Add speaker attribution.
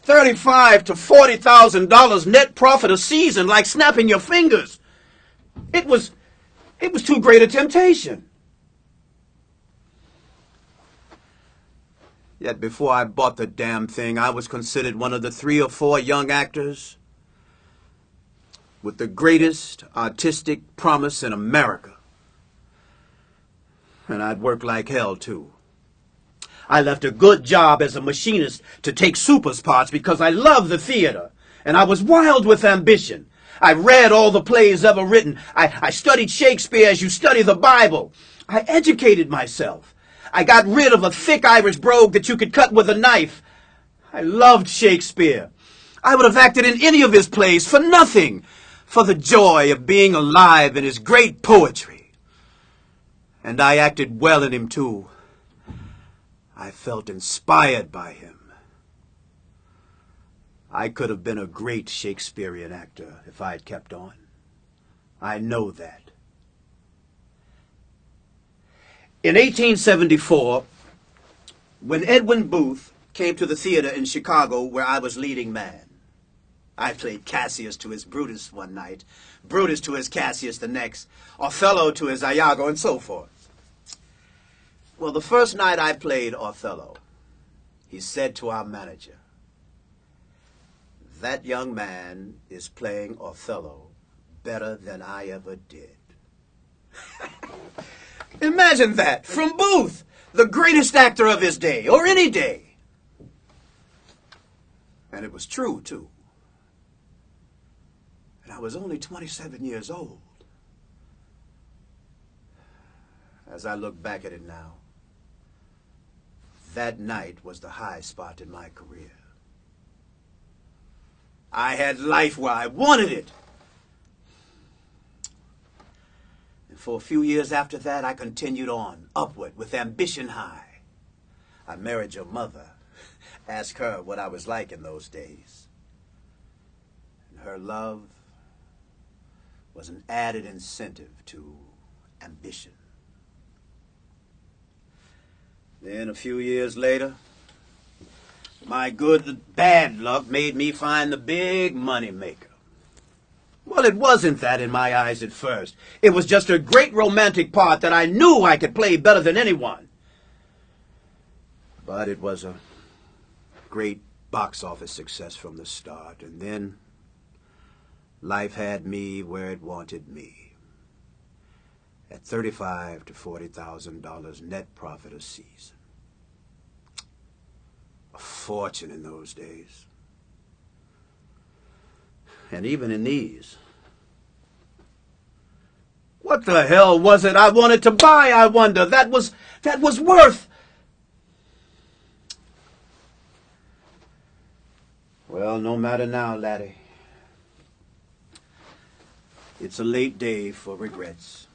Speaker 1: $35,000 to $40,000 net profit a season, like snapping your fingers. It was too great a temptation. Yet before I bought the damn thing, I was considered one of the 3 or 4 young actors with the greatest artistic promise in America. And I'd worked like hell, too. I left a good job as a machinist to take Super's parts because I loved the theater, and I was wild with ambition. I read all the plays ever written. I studied Shakespeare as you study the Bible. I educated myself. I got rid of a thick Irish brogue that you could cut with a knife. I loved Shakespeare. I would have acted in any of his plays for nothing, for the joy of being alive in his great poetry. And I acted well in him, too. I felt inspired by him. I could have been a great Shakespearean actor if I had kept on. I know that. In 1874, when Edwin Booth came to the theater in Chicago where I was leading man, I played Cassius to his Brutus one night, Brutus to his Cassius the next, Othello to his Iago, and so forth. Well, the first night I played Othello, he said to our manager, "That young man is playing Othello better than I ever did." Imagine that, from Booth, the greatest actor of his day, or any day. And it was true, too. And I was only 27 years old. As I look back at it now, that night was the high spot in my career. I had life where I wanted it. And for a few years after that, I continued on, upward, with ambition high. I married your mother. Ask her what I was like in those days. And her love was an added incentive to ambition. Then a few years later, my good bad luck made me find the big money maker. Well, it wasn't that in my eyes at first. It was just a great romantic part that I knew I could play better than anyone. But it was a great box office success from the start, and then life had me where it wanted me. At $35,000 to $40,000 net profit a season. A fortune in those days. And even in these. What the hell was it I wanted to buy, I wonder? That was worth. Well, no matter now, laddie. It's a late day for regrets.